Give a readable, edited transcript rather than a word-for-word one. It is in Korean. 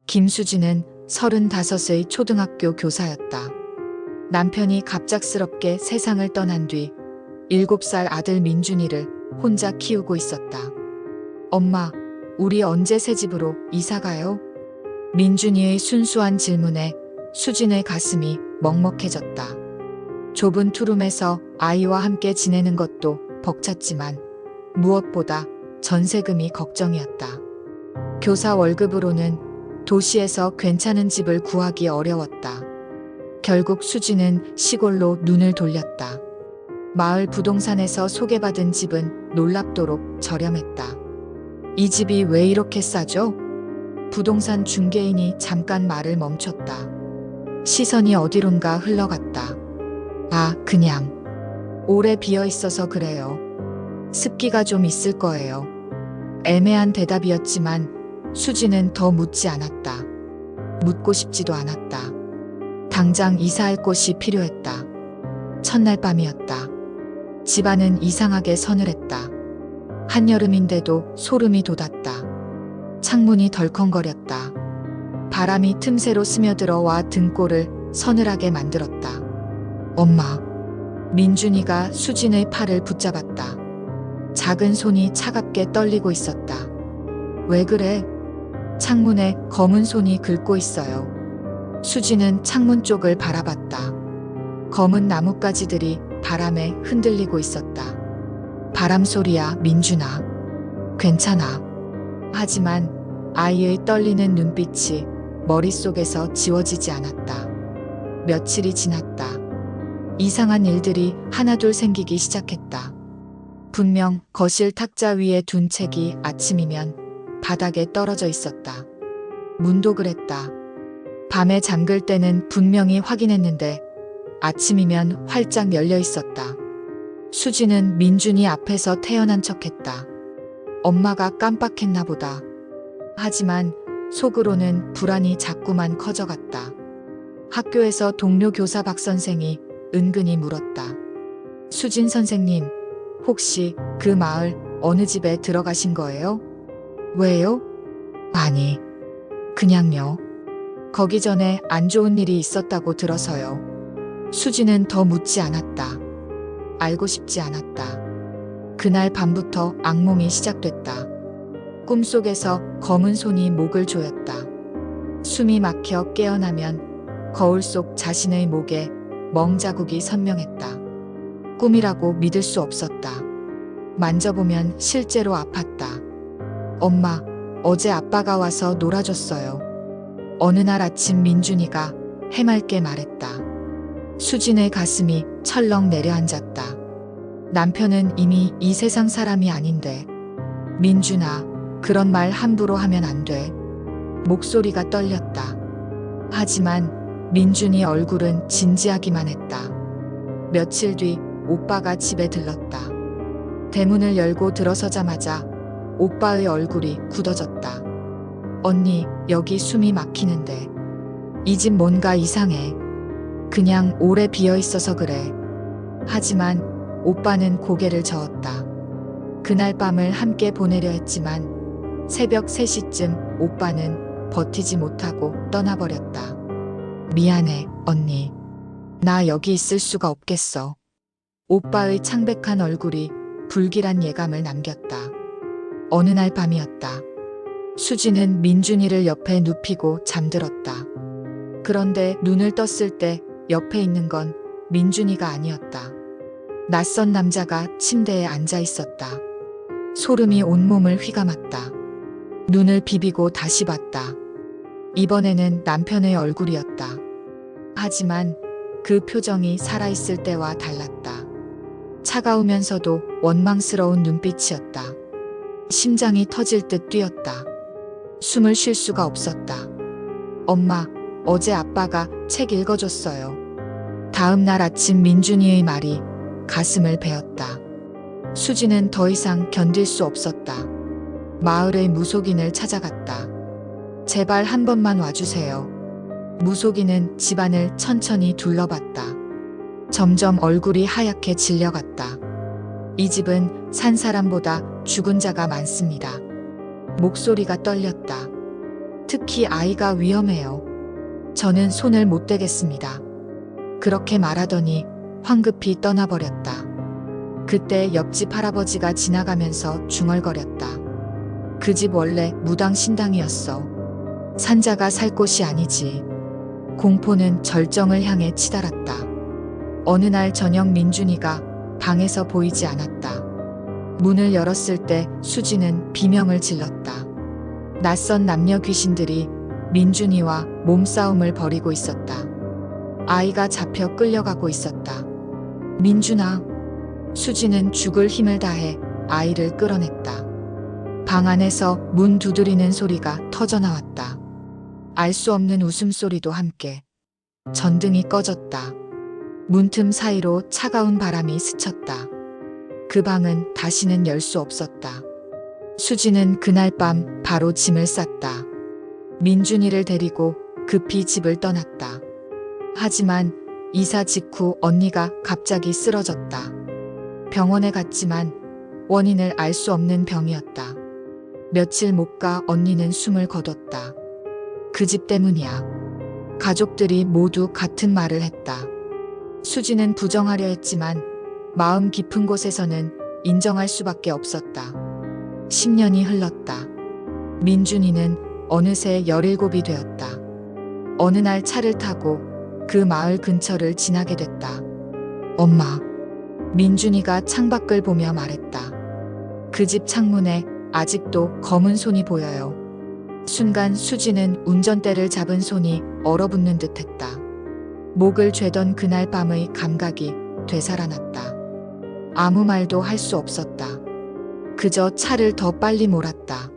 김수진은 35의 초등학교 교사였다. 남편이 갑작스럽게 세상을 떠난 뒤 7살 아들 민준이를 혼자 키우고 있었다. 엄마, 우리 언제 새 집으로 이사 가요? 민준이의 순수한 질문에 수진의 가슴이 먹먹해졌다. 좁은 투룸에서 아이와 함께 지내는 것도 벅찼지만 무엇보다 전세금이 걱정이었다. 교사 월급으로는 도시에서 괜찮은 집을 구하기 어려웠다. 결국 수진은 시골로 눈을 돌렸다. 마을 부동산에서 소개받은 집은 놀랍도록 저렴했다. 이 집이 왜 이렇게 싸죠? 부동산 중개인이 잠깐 말을 멈췄다. 시선이 어디론가 흘러갔다. 아, 그냥. 오래 비어 있어서 그래요. 습기가 좀 있을 거예요. 애매한 대답이었지만 수지는 더 묻지 않았다. 묻고 싶지도 않았다. 당장 이사할 곳이 필요했다. 첫날 밤이었다. 집안은 이상하게 서늘했다. 한여름인데도 소름이 돋았다. 창문이 덜컹거렸다. 바람이 틈새로 스며들어와 등골을 서늘하게 만들었다. 엄마. 민준이가 수진의 팔을 붙잡았다. 작은 손이 차갑게 떨리고 있었다. 왜 그래? 창문에 검은 손이 긁고 있어요. 수진은 창문 쪽을 바라봤다. 검은 나뭇가지들이 바람에 흔들리고 있었다. 바람 소리야, 민준아. 괜찮아. 하지만 아이의 떨리는 눈빛이 머릿속에서 지워지지 않았다. 며칠이 지났다. 이상한 일들이 하나둘 생기기 시작했다. 분명 거실 탁자 위에 둔 책이 아침이면 바닥에 떨어져 있었다. 문도 그랬다. 밤에 잠글 때는 분명히 확인했는데 아침이면 활짝 열려 있었다. 수지는 민준이 앞에서 태어난 척했다. 엄마가 깜빡했나 보다. 하지만 속으로는 불안이 자꾸만 커져갔다. 학교에서 동료 교사 박 선생이 은근히 물었다. 수진 선생님, 혹시 그 마을 어느 집에 들어가신 거예요? 왜요? 아니, 그냥요. 거기 전에 안 좋은 일이 있었다고 들어서요. 수지는 더 묻지 않았다. 알고 싶지 않았다. 그날 밤부터 악몽이 시작됐다. 꿈속에서 검은 손이 목을 조였다. 숨이 막혀 깨어나면 거울 속 자신의 목에 멍자국이 선명했다. 꿈이라고 믿을 수 없었다. 만져보면 실제로 아팠다. 엄마, 어제 아빠가 와서 놀아줬어요. 어느 날 아침 민준이가 해맑게 말했다. 수진의 가슴이 철렁 내려앉았다. 남편은 이미 이 세상 사람이 아닌데. 민준아, 그런 말 함부로 하면 안 돼. 목소리가 떨렸다. 하지만 민준이 얼굴은 진지하기만 했다. 며칠 뒤 오빠가 집에 들렀다. 대문을 열고 들어서자마자 오빠의 얼굴이 굳어졌다. 언니, 여기 숨이 막히는데. 이 집 뭔가 이상해. 그냥 오래 비어 있어서 그래. 하지만 오빠는 고개를 저었다. 그날 밤을 함께 보내려 했지만 새벽 3시쯤 오빠는 버티지 못하고 떠나버렸다. 미안해, 언니. 나 여기 있을 수가 없겠어. 오빠의 창백한 얼굴이 불길한 예감을 남겼다. 어느 날 밤이었다. 수지는 민준이를 옆에 눕히고 잠들었다. 그런데 눈을 떴을 때 옆에 있는 건 민준이가 아니었다. 낯선 남자가 침대에 앉아 있었다. 소름이 온몸을 휘감았다. 눈을 비비고 다시 봤다. 이번에는 남편의 얼굴이었다. 하지만 그 표정이 살아있을 때와 달랐다. 차가우면서도 원망스러운 눈빛이었다. 심장이 터질 듯 뛰었다. 숨을 쉴 수가 없었다. 엄마, 어제 아빠가 책 읽어줬어요. 다음 날 아침 민준이의 말이 가슴을 베었다. 수지는 더 이상 견딜 수 없었다. 마을의 무속인을 찾아갔다. 제발 한 번만 와주세요. 무속인은 집안을 천천히 둘러봤다. 점점 얼굴이 하얗게 질려갔다. 이 집은 산 사람보다 죽은 자가 많습니다. 목소리가 떨렸다. 특히 아이가 위험해요. 저는 손을 못 대겠습니다. 그렇게 말하더니 황급히 떠나버렸다. 그때 옆집 할아버지가 지나가면서 중얼거렸다. 그 집 원래 무당신당이었어. 산자가 살 곳이 아니지. 공포는 절정을 향해 치달았다. 어느 날 저녁 민준이가 방에서 보이지 않았다. 문을 열었을 때 수지는 비명을 질렀다. 낯선 남녀 귀신들이 민준이와 몸싸움을 벌이고 있었다. 아이가 잡혀 끌려가고 있었다. 민준아. 수지는 죽을 힘을 다해 아이를 끌어냈다. 방 안에서 문 두드리는 소리가 터져나왔다. 알 수 없는 웃음소리도 함께. 전등이 꺼졌다. 문틈 사이로 차가운 바람이 스쳤다. 그 방은 다시는 열 수 없었다. 수지는 그날 밤 바로 짐을 쌌다. 민준이를 데리고 급히 집을 떠났다. 하지만 이사 직후 언니가 갑자기 쓰러졌다. 병원에 갔지만 원인을 알 수 없는 병이었다. 며칠 못 가 언니는 숨을 거뒀다. 그 집 때문이야. 가족들이 모두 같은 말을 했다. 수지는 부정하려 했지만 마음 깊은 곳에서는 인정할 수밖에 없었다. 10년이 흘렀다. 민준이는 어느새 17이 되었다. 어느 날 차를 타고 그 마을 근처를 지나게 됐다. 엄마. 민준이가 창밖을 보며 말했다. 그 집 창문에 아직도 검은 손이 보여요. 순간 수지는 운전대를 잡은 손이 얼어붙는 듯했다. 목을 죄던 그날 밤의 감각이 되살아났다. 아무 말도 할 수 없었다. 그저 차를 더 빨리 몰았다.